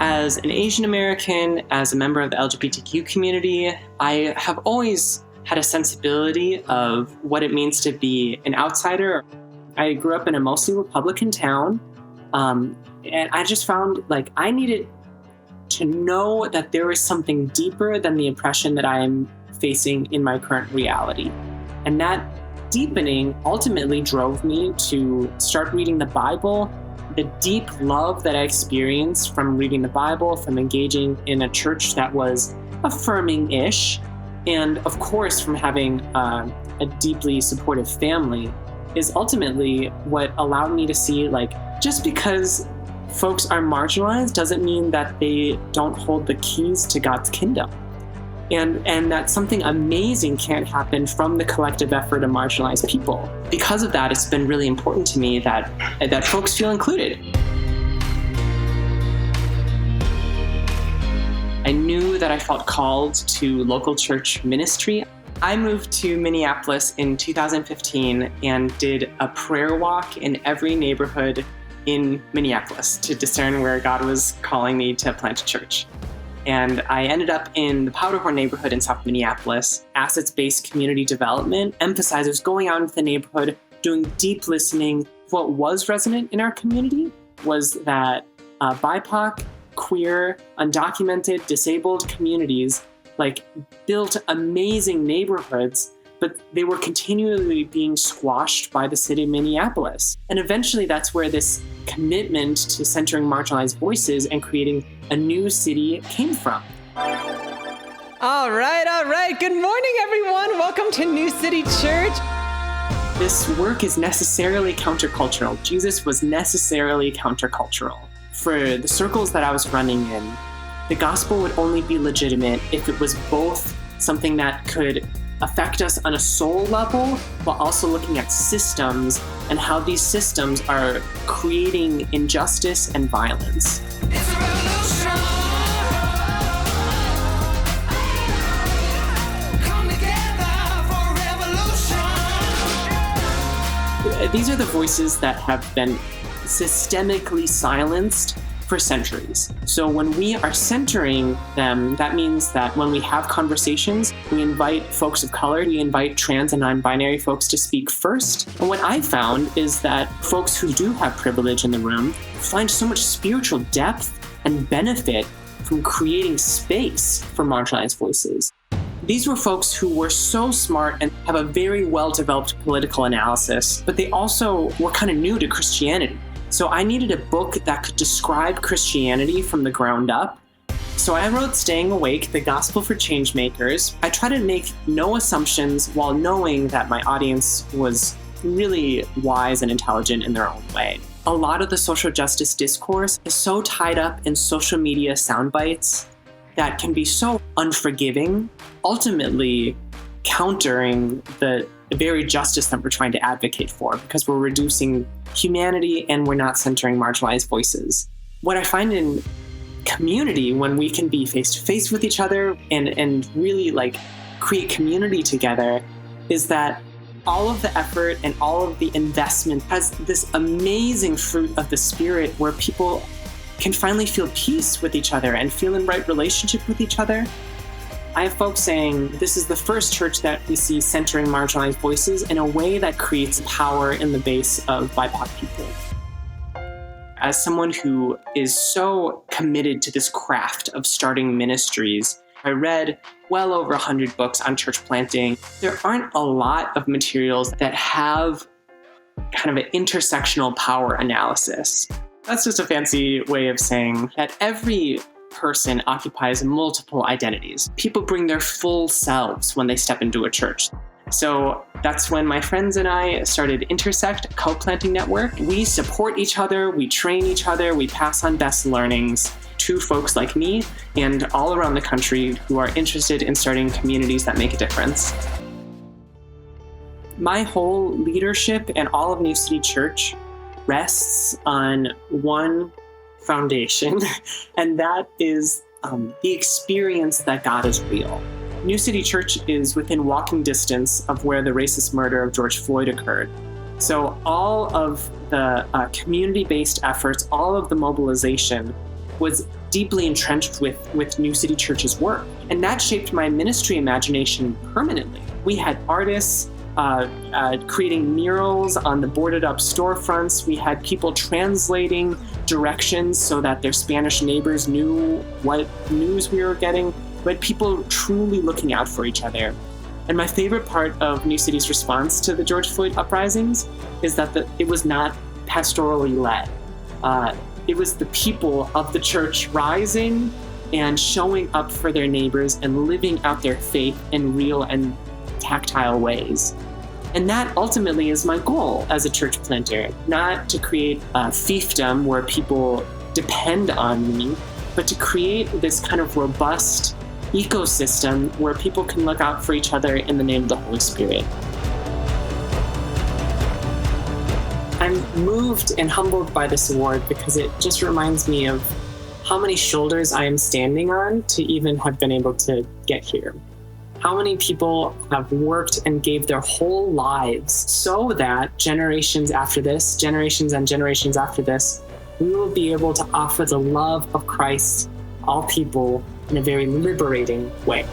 As an Asian American, as a member of the LGBTQ community, I have always had a sensibility of what it means to be an outsider. I grew up in a mostly Republican town, and I just found I needed to know that there is something deeper than the oppression that I am facing in my current reality. And that deepening ultimately drove me to start reading the Bible. The deep love that I experienced from reading the Bible, from engaging in a church that was affirming-ish, and of course from having a deeply supportive family is ultimately what allowed me to see just because folks are marginalized doesn't mean that they don't hold the keys to God's kingdom. And that something amazing can happen from the collective effort of marginalized people. Because of that, it's been really important to me that folks feel included. I knew that I felt called to local church ministry. I moved to Minneapolis in 2015 and did a prayer walk in every neighborhood in Minneapolis to discern where God was calling me to plant a church. And I ended up in the Powderhorn neighborhood in South Minneapolis. Assets-based community development emphasizes going out into the neighborhood, doing deep listening. What was resonant in our community was that BIPOC, queer, undocumented, disabled communities built amazing neighborhoods, but they were continually being squashed by the city of Minneapolis. And eventually that's where this commitment to centering marginalized voices and creating a new city came from. All right. Good morning, everyone. Welcome to New City Church. This work is necessarily countercultural. Jesus was necessarily countercultural. For the circles that I was running in, the gospel would only be legitimate if it was both something that could affect us on a soul level, but also looking at systems and how these systems are creating injustice and violence. It's a revolution. Come together for a revolution. These are the voices that have been systemically silenced for centuries. So when we are centering them, that means that when we have conversations, we invite folks of color, we invite trans and non-binary folks to speak first. And what I found is that folks who do have privilege in the room find so much spiritual depth and benefit from creating space for marginalized voices. These were folks who were so smart and have a very well-developed political analysis, but they also were kind of new to Christianity. So I needed a book that could describe Christianity from the ground up. So I wrote Staying Awake, The Gospel for Changemakers. I try to make no assumptions while knowing that my audience was really wise and intelligent in their own way. A lot of the social justice discourse is so tied up in social media sound bites that can be so unforgiving, ultimately countering the very justice that we're trying to advocate for, because we're reducing humanity and we're not centering marginalized voices. What I find in community, when we can be face-to-face with each other and really create community together, is that all of the effort and all of the investment has this amazing fruit of the Spirit where people can finally feel peace with each other and feel in right relationship with each other. I have folks saying this is the first church that we see centering marginalized voices in a way that creates power in the base of BIPOC people. As someone who is so committed to this craft of starting ministries, I read well over 100 books on church planting. There aren't a lot of materials that have kind of an intersectional power analysis. That's just a fancy way of saying that every person occupies multiple identities. People bring their full selves when they step into a church. So that's when my friends and I started Intersect Planting Network. We support each other, we train each other, we pass on best learnings to folks like me and all around the country who are interested in starting communities that make a difference. My whole leadership and all of New City Church rests on one foundation, and that is the experience that God is real. New City Church is within walking distance of where the racist murder of George Floyd occurred. So all of the community-based efforts, all of the mobilization was deeply entrenched with New City Church's work. And that shaped my ministry imagination permanently. We had artists creating murals on the boarded up storefronts. We had people translating directions so that their Spanish neighbors knew what news we were getting. We had people truly looking out for each other. And my favorite part of New City's response to the George Floyd uprisings is that it was not pastorally led. It was the people of the church rising and showing up for their neighbors and living out their faith in real and tactile ways. And that ultimately is my goal as a church planter, not to create a fiefdom where people depend on me, but to create this kind of robust ecosystem where people can look out for each other in the name of the Holy Spirit. I'm moved and humbled by this award because it just reminds me of how many shoulders I am standing on to even have been able to get here. How many people have worked and gave their whole lives so that generations after this, generations and generations after this, we will be able to offer the love of Christ, all people, in a very liberating way.